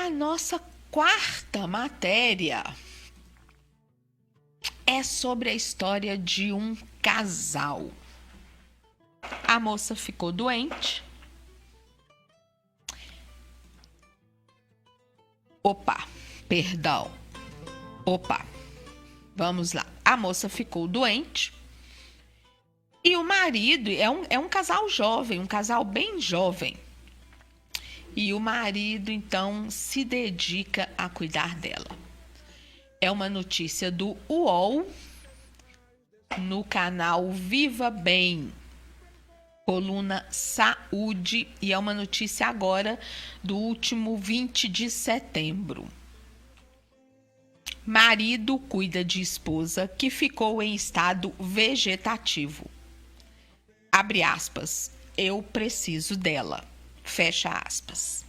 A nossa quarta matéria é sobre a história de um casal. A moça ficou doente. Perdão. Vamos lá. A moça ficou doente. E o marido é um casal jovem, um casal bem jovem. E o marido, então, se dedica a cuidar dela. É uma notícia do UOL, no canal Viva Bem, coluna Saúde, e é uma notícia agora do último 20 de setembro. Marido cuida de esposa que ficou em estado vegetativo. Abre aspas, eu preciso dela. Fecha aspas.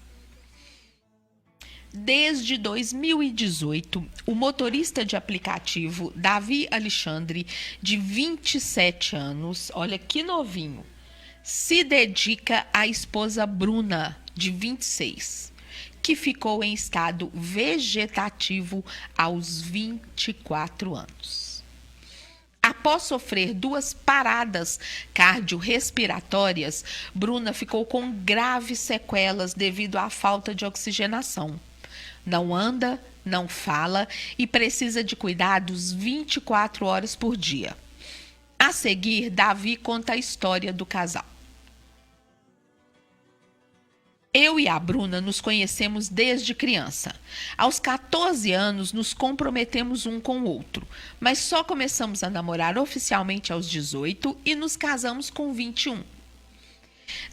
Desde 2018, o motorista de aplicativo Davi Alexandre, de 27 anos, olha que novinho, se dedica à esposa Bruna, de 26, que ficou em estado vegetativo aos 24 anos. Após sofrer 2 paradas cardiorrespiratórias, Bruna ficou com graves sequelas devido à falta de oxigenação. Não anda, não fala e precisa de cuidados 24 horas por dia. A seguir, Davi conta a história do casal. Eu e a Bruna nos conhecemos desde criança. Aos 14 anos, nos comprometemos um com o outro, mas só começamos a namorar oficialmente aos 18 e nos casamos com 21.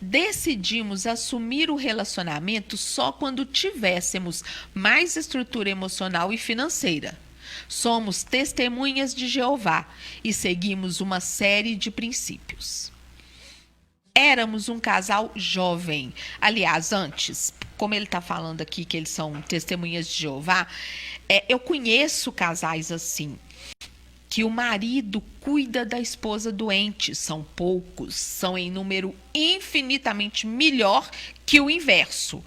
Decidimos assumir o relacionamento só quando tivéssemos mais estrutura emocional e financeira. Somos testemunhas de Jeová e seguimos uma série de princípios. Éramos um casal jovem. Aliás, antes, como ele está falando aqui que eles são testemunhas de Jeová, eu conheço casais assim, que o marido cuida da esposa doente. São poucos, são em número infinitamente melhor que o inverso,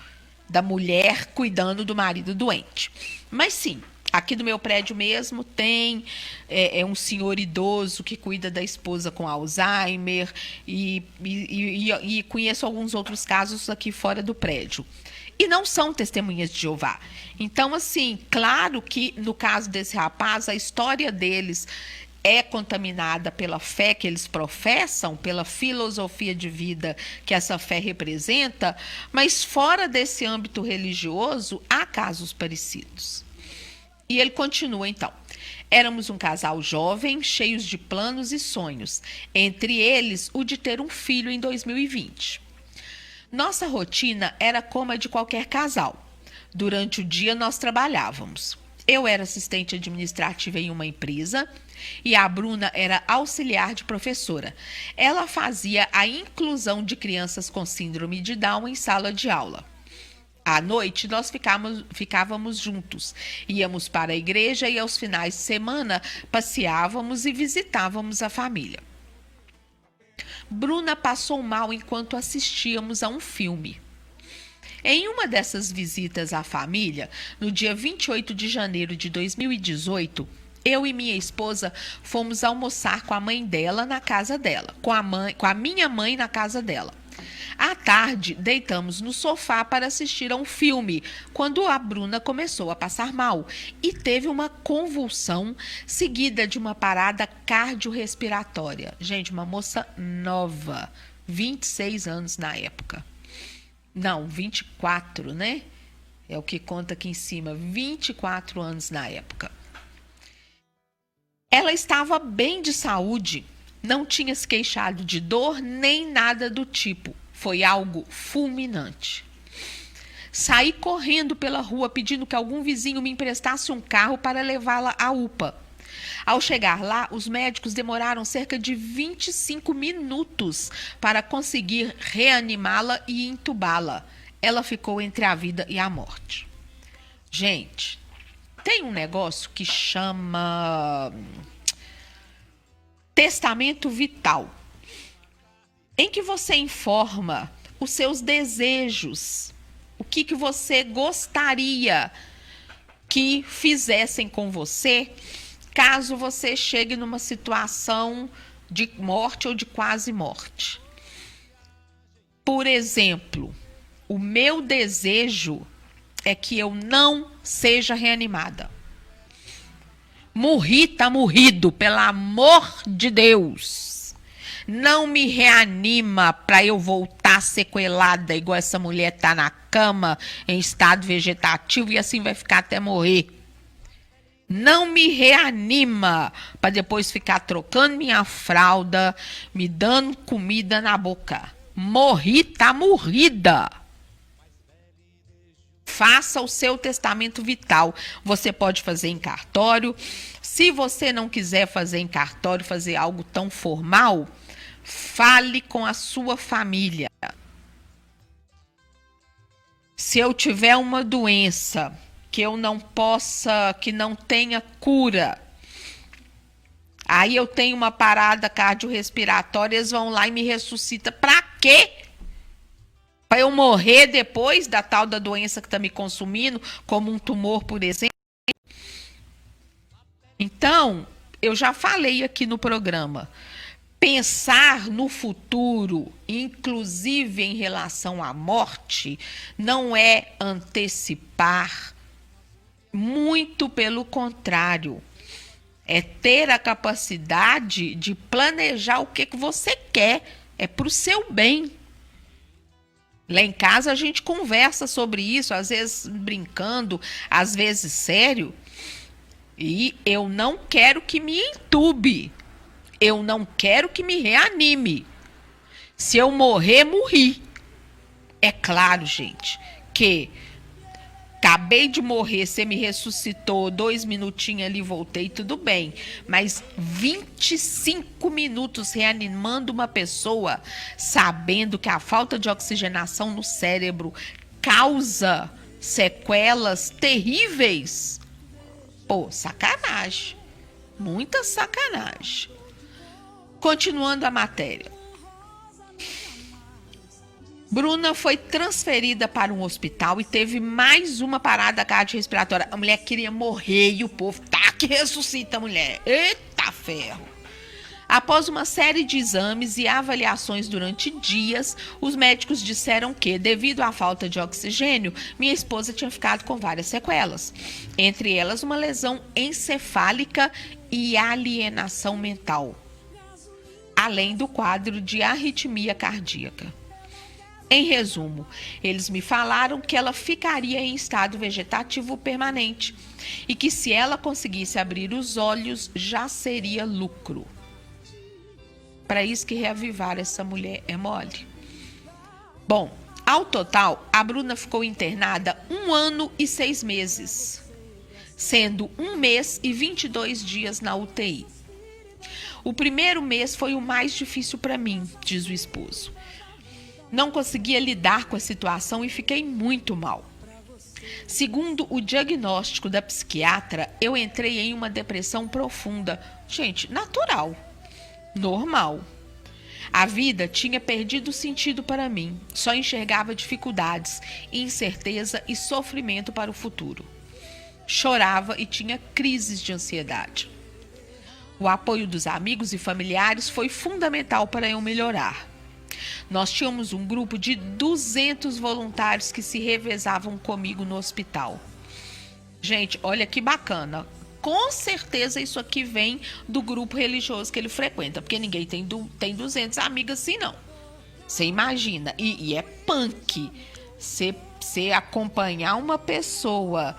da mulher cuidando do marido doente. Mas sim, aqui do meu prédio mesmo tem um senhor idoso que cuida da esposa com Alzheimer e conheço alguns outros casos aqui fora do prédio. E não são testemunhas de Jeová. Então, assim, claro que no caso desse rapaz, a história deles é contaminada pela fé que eles professam, pela filosofia de vida que essa fé representa, mas fora desse âmbito religioso, há casos parecidos. E ele continua, então. Éramos um casal jovem, cheios de planos e sonhos, entre eles o de ter um filho em 2020. Nossa rotina era como a de qualquer casal. Durante o dia nós trabalhávamos. Eu era assistente administrativa em uma empresa e a Bruna era auxiliar de professora. Ela fazia a inclusão de crianças com síndrome de Down em sala de aula. À noite, nós ficávamos juntos. Íamos para a igreja e, aos finais de semana, passeávamos e visitávamos a família. Bruna passou mal enquanto assistíamos a um filme. Em uma dessas visitas à família, no dia 28 de janeiro de 2018, eu e minha esposa fomos almoçar com a mãe dela na casa dela, com a minha mãe na casa dela. À tarde, deitamos no sofá para assistir a um filme, quando a Bruna começou a passar mal e teve uma convulsão seguida de uma parada cardiorrespiratória. Gente, uma moça nova, 26 anos na época. Não, 24, né? É o que conta aqui em cima, 24 anos na época. Ela estava bem de saúde, não tinha se queixado de dor nem nada do tipo. Foi algo fulminante. Saí correndo pela rua pedindo que algum vizinho me emprestasse um carro para levá-la à UPA. Ao chegar lá, os médicos demoraram cerca de 25 minutos para conseguir reanimá-la e entubá-la. Ela ficou entre a vida e a morte. Gente, tem um negócio que chama testamento vital, em que você informa os seus desejos O que você gostaria que fizessem com você caso você chegue numa situação de morte ou de quase morte? Por exemplo, o meu desejo é que eu não seja reanimada. Morri, tá morrido, pelo amor de Deus. Não me reanima para eu voltar sequelada, igual essa mulher tá na cama, em estado vegetativo, e assim vai ficar até morrer. Não me reanima para depois ficar trocando minha fralda, me dando comida na boca. Morri, tá morrida. Faça o seu testamento vital. Você pode fazer em cartório. Se você não quiser fazer em cartório, fazer algo tão formal, fale com a sua família. Se eu tiver uma doença que eu não possa, que não tenha cura, aí eu tenho uma parada cardiorrespiratória, eles vão lá e me ressuscitam. Pra quê? Para eu morrer depois da tal da doença que está me consumindo, como um tumor, por exemplo? Então, eu já falei aqui no programa, pensar no futuro, inclusive em relação à morte, não é antecipar, muito pelo contrário. É ter a capacidade de planejar o que você quer, é para o seu bem. Lá em casa a gente conversa sobre isso, às vezes brincando, às vezes sério. E eu não quero que me entube. Eu não quero que me reanime. Se eu morrer, morri. É claro, gente, que acabei de morrer, você me ressuscitou, 2 minutinhos ali, voltei, tudo bem. Mas 25 minutos reanimando uma pessoa, sabendo que a falta de oxigenação no cérebro causa sequelas terríveis. Pô, sacanagem. Muita sacanagem. Continuando a matéria. Bruna foi transferida para um hospital e teve mais uma parada cardiorrespiratória. A mulher queria morrer e o povo tá que ressuscita a mulher. Eita ferro! Após uma série de exames e avaliações durante dias, os médicos disseram que, devido à falta de oxigênio, minha esposa tinha ficado com várias sequelas. Entre elas, uma lesão encefálica e alienação mental, além do quadro de arritmia cardíaca. Em resumo, eles me falaram que ela ficaria em estado vegetativo permanente e que se ela conseguisse abrir os olhos, já seria lucro. Para isso que reavivar essa mulher é mole. Bom, ao total, a Bruna ficou internada 1 ano e 6 meses, sendo 1 mês e 22 dias na UTI. O primeiro mês foi o mais difícil para mim, diz o esposo. Não conseguia lidar com a situação e fiquei muito mal. Segundo o diagnóstico da psiquiatra, eu entrei em uma depressão profunda. Gente, natural, normal. A vida tinha perdido sentido para mim. Só enxergava dificuldades, incerteza e sofrimento para o futuro. Chorava e tinha crises de ansiedade. O apoio dos amigos e familiares foi fundamental para eu melhorar. Nós tínhamos um grupo de 200 voluntários que se revezavam comigo no hospital. Gente, olha que bacana. Com certeza isso aqui vem do grupo religioso que ele frequenta, porque ninguém tem 200 amigas assim, não. Você imagina. E é punk. Você acompanhar uma pessoa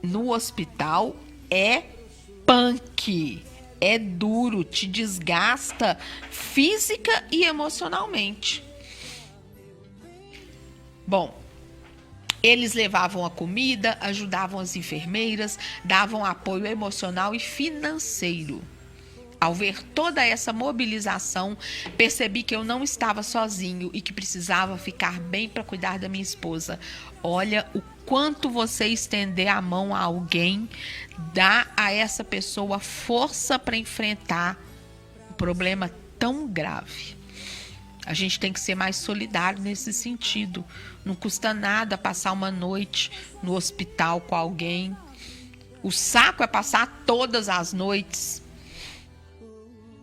no hospital é punk. É duro, te desgasta física e emocionalmente. Bom, eles levavam a comida, ajudavam as enfermeiras, davam apoio emocional e financeiro. Ao ver toda essa mobilização, percebi que eu não estava sozinho e que precisava ficar bem para cuidar da minha esposa. Olha o quanto você estender a mão a alguém, dá a essa pessoa força para enfrentar um problema tão grave. A gente tem que ser mais solidário nesse sentido. Não custa nada passar uma noite no hospital com alguém. O saco é passar todas as noites.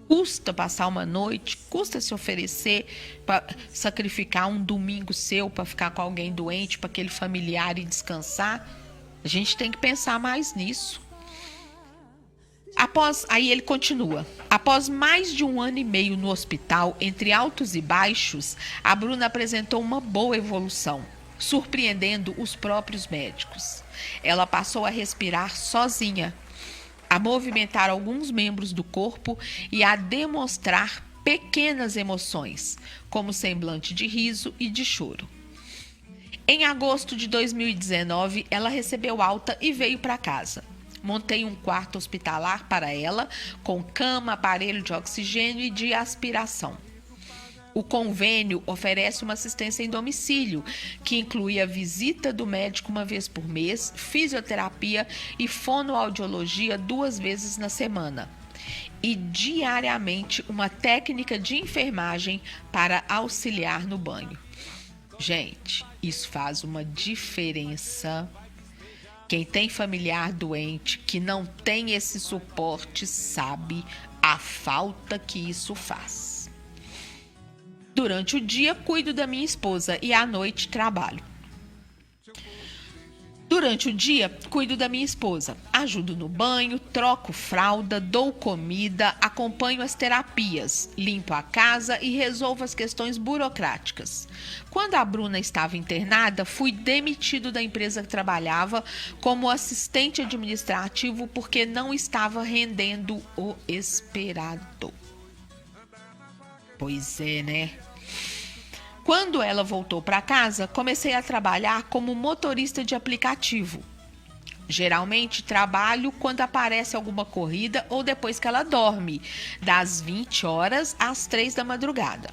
Custa passar uma noite, custa se oferecer para sacrificar um domingo seu para ficar com alguém doente, para aquele familiar e descansar. A gente tem que pensar mais nisso. Aí ele continua. Após mais de 1 ano e meio no hospital, entre altos e baixos, a Bruna apresentou uma boa evolução, surpreendendo os próprios médicos. Ela passou a respirar sozinha, a movimentar alguns membros do corpo e a demonstrar pequenas emoções, como semblante de riso e de choro. Em agosto de 2019, ela recebeu alta e veio para casa. Montei um quarto hospitalar para ela, com cama, aparelho de oxigênio e de aspiração. O convênio oferece uma assistência em domicílio, que inclui a visita do médico uma vez por mês, fisioterapia e fonoaudiologia 2 vezes na semana. E diariamente uma técnica de enfermagem para auxiliar no banho. Gente, isso faz uma diferença. Quem tem familiar doente, que não tem esse suporte, sabe a falta que isso faz. Durante o dia, cuido da minha esposa e à noite trabalho. Durante o dia, cuido da minha esposa, ajudo no banho, troco fralda, dou comida, acompanho as terapias, limpo a casa e resolvo as questões burocráticas. Quando a Bruna estava internada, fui demitido da empresa que trabalhava como assistente administrativo porque não estava rendendo o esperado. Pois é, né? Quando ela voltou para casa, comecei a trabalhar como motorista de aplicativo. Geralmente trabalho quando aparece alguma corrida ou depois que ela dorme, das 20 horas às 3 da madrugada.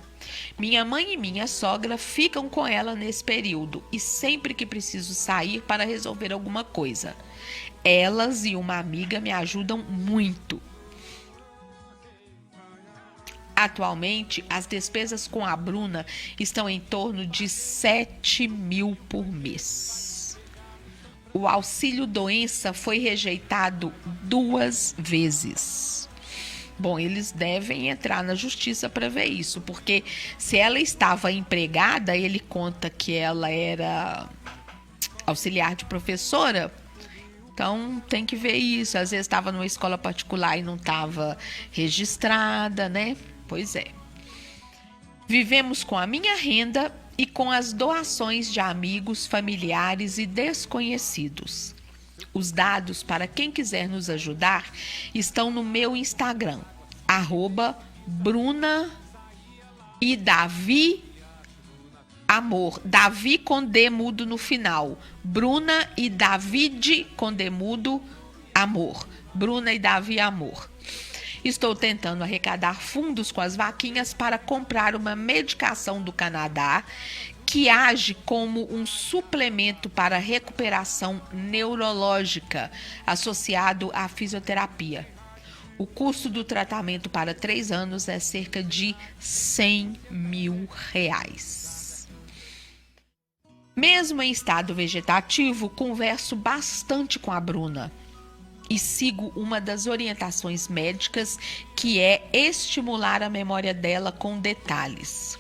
Minha mãe e minha sogra ficam com ela nesse período e sempre que preciso sair para resolver alguma coisa. Elas e uma amiga me ajudam muito. Atualmente, as despesas com a Bruna estão em torno de 7 mil por mês. O auxílio doença foi rejeitado 2 vezes. Bom, eles devem entrar na justiça para ver isso, porque se ela estava empregada, ele conta que ela era auxiliar de professora. Então, tem que ver isso. Às vezes estava numa escola particular e não estava registrada, né? Pois é. Vivemos com a minha renda e com as doações de amigos, familiares e desconhecidos. Os dados para quem quiser nos ajudar estão no meu Instagram, @Bruna e Davi Amor. Davi com D mudo no final. Bruna e David com D mudo Amor. Bruna e Davi Amor. Estou tentando arrecadar fundos com as vaquinhas para comprar uma medicação do Canadá que age como um suplemento para recuperação neurológica associado à fisioterapia. O custo do tratamento para 3 anos é cerca de R$100 mil. Mesmo em estado vegetativo, converso bastante com a Bruna e sigo uma das orientações médicas, que é estimular a memória dela com detalhes.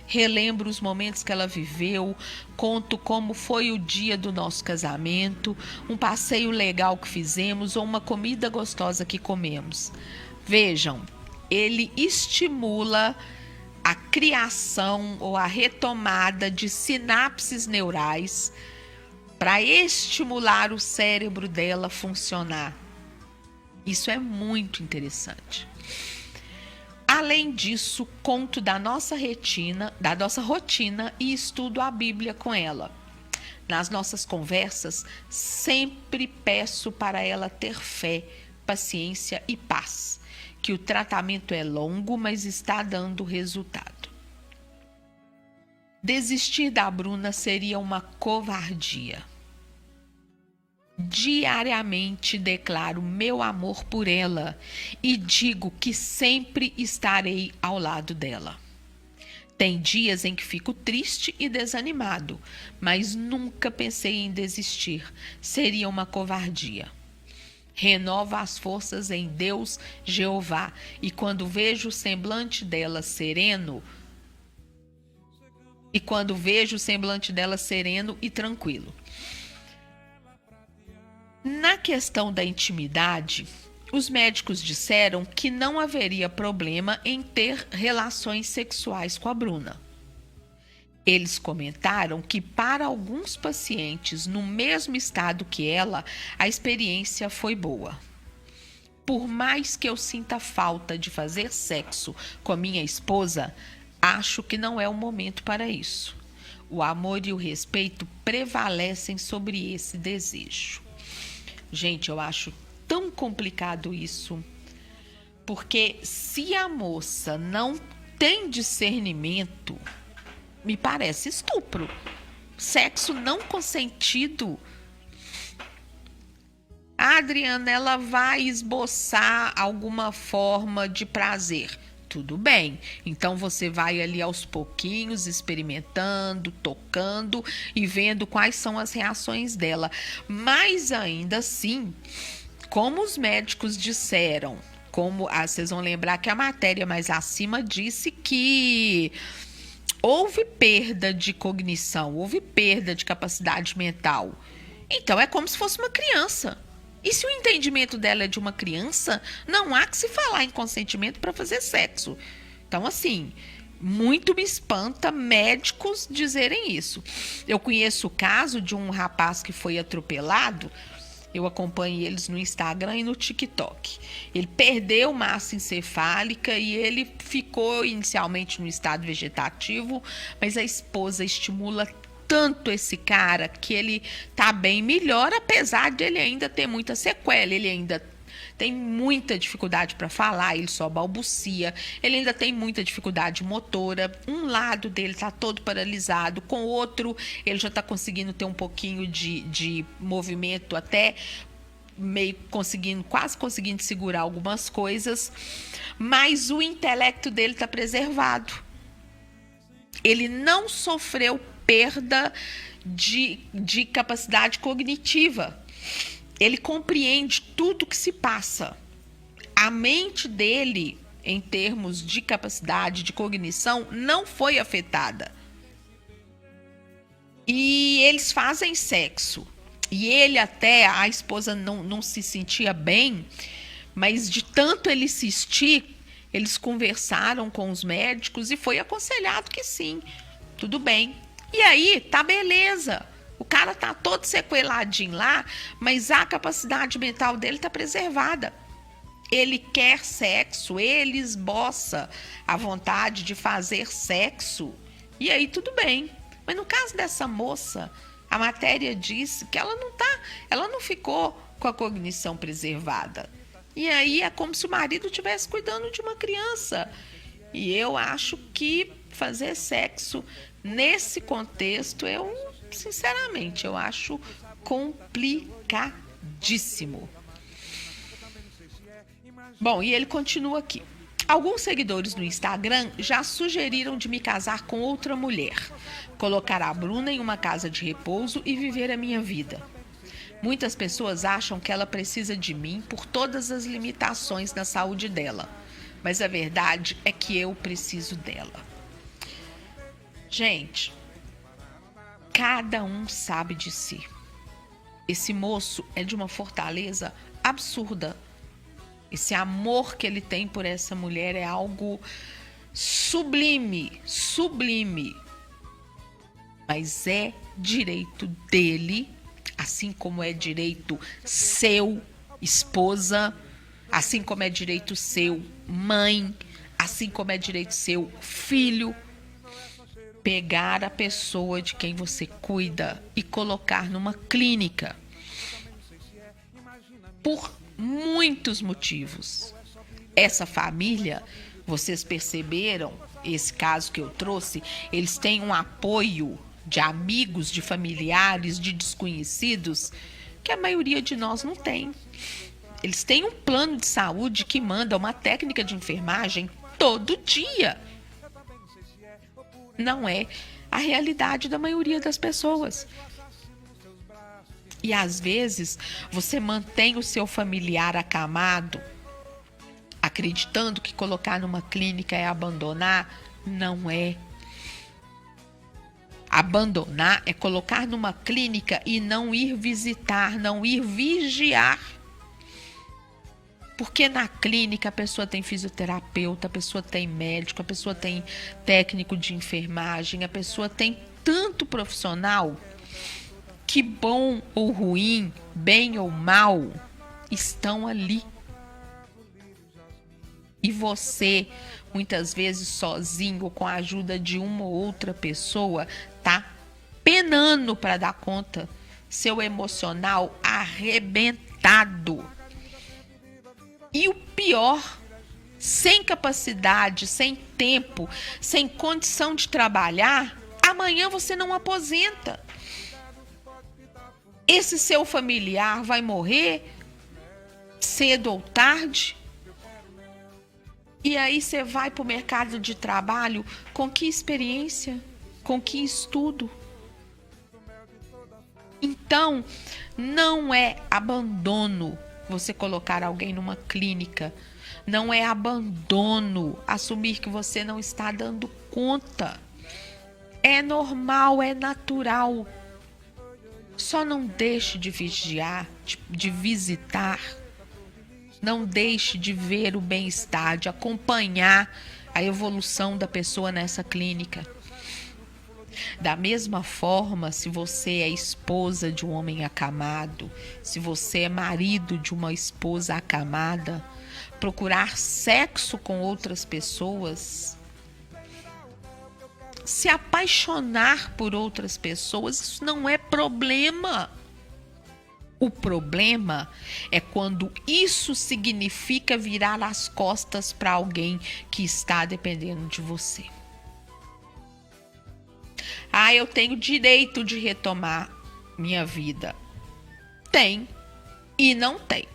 Relembro os momentos que ela viveu, conto como foi o dia do nosso casamento, um passeio legal que fizemos ou uma comida gostosa que comemos. Vejam, ele estimula a criação ou a retomada de sinapses neurais para estimular o cérebro dela funcionar. Isso é muito interessante. Além disso, conto da nossa rotina e estudo a Bíblia com ela. Nas nossas conversas, sempre peço para ela ter fé, paciência e paz, que o tratamento é longo, mas está dando resultado. Desistir da Bruna seria uma covardia. Diariamente declaro meu amor por ela e digo que sempre estarei ao lado dela. Tem dias em que fico triste e desanimado, mas nunca pensei em desistir. Seria uma covardia. Renova as forças em Deus, Jeová, e quando vejo o semblante dela sereno, e tranquilo. Na questão da intimidade, os médicos disseram que não haveria problema em ter relações sexuais com a Bruna. Eles comentaram que para alguns pacientes no mesmo estado que ela, a experiência foi boa. Por mais que eu sinta falta de fazer sexo com a minha esposa, acho que não é o momento para isso. O amor e o respeito prevalecem sobre esse desejo. Gente, eu acho tão complicado isso, porque se a moça não tem discernimento, me parece estupro. Sexo não consentido. A Adriana, ela vai esboçar alguma forma de prazer. Tudo bem. Então você vai ali aos pouquinhos, experimentando, tocando e vendo quais são as reações dela. Mas ainda assim, como os médicos disseram, vocês vão lembrar que a matéria mais acima disse que houve perda de cognição, houve perda de capacidade mental. Então é como se fosse uma criança. E se o entendimento dela é de uma criança, não há que se falar em consentimento para fazer sexo. Então, assim, muito me espanta médicos dizerem isso. Eu conheço o caso de um rapaz que foi atropelado. Eu acompanho eles no Instagram e no TikTok. Ele perdeu massa encefálica e ele ficou inicialmente no estado vegetativo, mas a esposa estimula tanto esse cara que ele tá bem melhor, apesar de ele ainda ter muita sequela, ele ainda tem muita dificuldade para falar, ele só balbucia, ele ainda tem muita dificuldade motora, um lado dele tá todo paralisado, com o outro ele já tá conseguindo ter um pouquinho de movimento, até meio quase conseguindo segurar algumas coisas, mas o intelecto dele tá preservado. Ele não sofreu perda de capacidade cognitiva. Ele compreende tudo que se passa. A mente dele, em termos de capacidade de cognição, não foi afetada. E eles fazem sexo. E ele até, a esposa não se sentia bem, mas de tanto ele insistir, eles conversaram com os médicos e foi aconselhado que sim, tudo bem. E aí, tá beleza. O cara tá todo sequeladinho lá, mas a capacidade mental dele tá preservada. Ele quer sexo, ele esboça a vontade de fazer sexo. E aí, tudo bem. Mas no caso dessa moça, a matéria diz que ela não ficou com a cognição preservada. E aí é como se o marido estivesse cuidando de uma criança. E eu acho que fazer sexo nesse contexto, sinceramente, eu acho complicadíssimo. Bom, e ele continua aqui. Alguns seguidores no Instagram já sugeriram de me casar com outra mulher, colocar a Bruna em uma casa de repouso e viver a minha vida. Muitas pessoas acham que ela precisa de mim por todas as limitações na saúde dela, mas a verdade é que eu preciso dela. Gente, cada um sabe de si. Esse moço é de uma fortaleza absurda. Esse amor que ele tem por essa mulher é algo sublime, sublime. Mas é direito dele, assim como é direito seu, esposa, assim como é direito seu, mãe, assim como é direito seu, filho, pegar a pessoa de quem você cuida e colocar numa clínica. Por muitos motivos. Essa família, vocês perceberam, esse caso que eu trouxe, eles têm um apoio de amigos, de familiares, de desconhecidos, que a maioria de nós não tem. Eles têm um plano de saúde que manda uma técnica de enfermagem todo dia. Não é a realidade da maioria das pessoas. E às vezes você mantém o seu familiar acamado, acreditando que colocar numa clínica é abandonar. Não é. Abandonar é colocar numa clínica e não ir visitar, não ir vigiar. Porque na clínica a pessoa tem fisioterapeuta, a pessoa tem médico, a pessoa tem técnico de enfermagem, a pessoa tem tanto profissional que, bom ou ruim, bem ou mal, estão ali. E você, muitas vezes sozinho, ou com a ajuda de uma ou outra pessoa, tá penando para dar conta. Seu emocional arrebentado. E o pior, sem capacidade, sem tempo, sem condição de trabalhar, amanhã você não aposenta. Esse seu familiar vai morrer cedo ou tarde. E aí você vai para o mercado de trabalho com que experiência? Com que estudo? Então, não é abandono você colocar alguém numa clínica. Não é abandono assumir que você não está dando conta. É normal, é natural. Só não deixe de vigiar, de visitar. Não deixe de ver o bem-estar, de acompanhar a evolução da pessoa nessa clínica. Da mesma forma, se você é esposa de um homem acamado, se você é marido de uma esposa acamada, procurar sexo com outras pessoas, se apaixonar por outras pessoas, isso não é problema. O problema é quando isso significa virar as costas para alguém que está dependendo de você. Ah, eu tenho direito de retomar minha vida. Tem e não tem.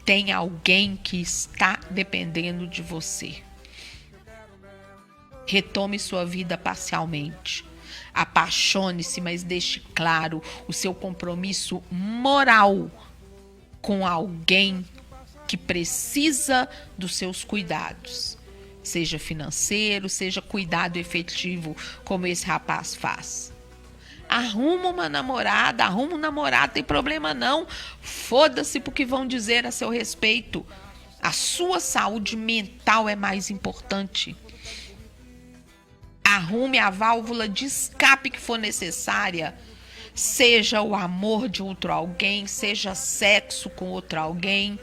Tem alguém que está dependendo de você. Retome sua vida parcialmente. Apaixone-se, mas deixe claro o seu compromisso moral com alguém que precisa dos seus cuidados. Seja financeiro, seja cuidado efetivo, como esse rapaz faz. Arruma uma namorada, arruma um namorado, tem problema não. Foda-se porque vão dizer a seu respeito. A sua saúde mental é mais importante. Arrume a válvula de escape que for necessária. Seja o amor de outro alguém, seja sexo com outro alguém,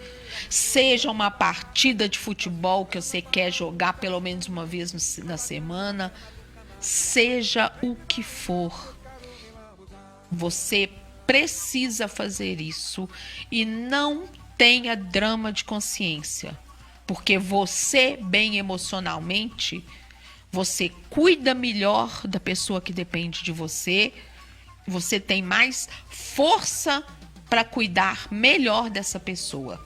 seja uma partida de futebol que você quer jogar pelo menos uma vez na semana, seja o que for. Você precisa fazer isso e não tenha drama de consciência, porque você, bem emocionalmente, você cuida melhor da pessoa que depende de você, você tem mais força para cuidar melhor dessa pessoa.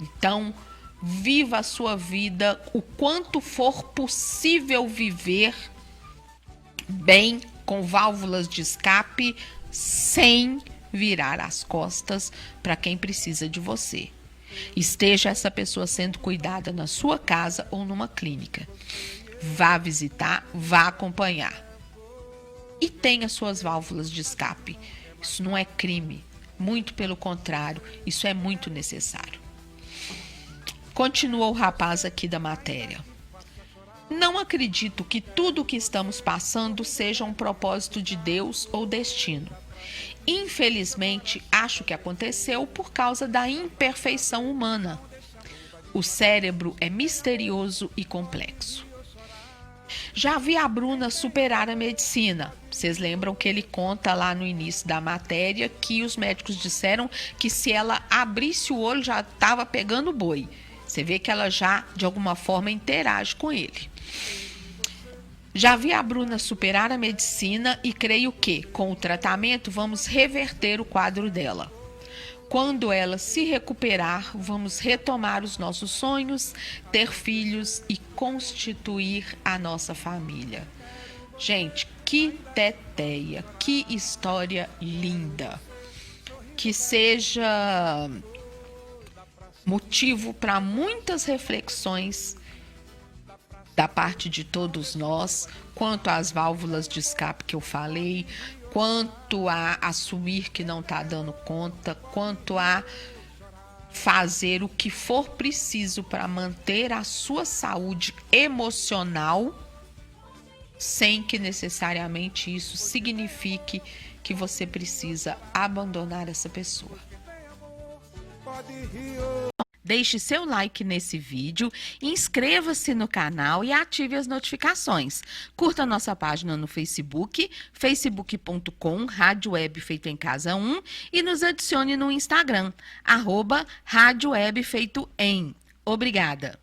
Então, viva a sua vida o quanto for possível viver bem, com válvulas de escape, sem virar as costas para quem precisa de você. Esteja essa pessoa sendo cuidada na sua casa ou numa clínica. Vá visitar, vá acompanhar. E tenha suas válvulas de escape. Isso não é crime. Muito pelo contrário, isso é muito necessário. Continua o rapaz aqui da matéria. Não acredito que tudo o que estamos passando seja um propósito de Deus ou destino. Infelizmente, acho que aconteceu por causa da imperfeição humana. O cérebro é misterioso e complexo. Já vi a Bruna superar a medicina. Vocês lembram que ele conta lá no início da matéria que os médicos disseram que se ela abrisse o olho já estava pegando boi. Você vê que ela já, de alguma forma, interage com ele. Já vi a Bruna superar a medicina e creio que, com o tratamento, vamos reverter o quadro dela. Quando ela se recuperar, vamos retomar os nossos sonhos, ter filhos e constituir a nossa família. Gente, que teteia, que história linda. Que seja motivo para muitas reflexões da parte de todos nós, quanto às válvulas de escape que eu falei, quanto a assumir que não está dando conta, quanto a fazer o que for preciso para manter a sua saúde emocional, sem que necessariamente isso signifique que você precisa abandonar essa pessoa. Deixe seu like nesse vídeo, inscreva-se no canal e ative as notificações. Curta nossa página no Facebook, facebook.com, Rádio Web Feito em Casa 1, e nos adicione no Instagram, @Rádio Web Feito em. Obrigada!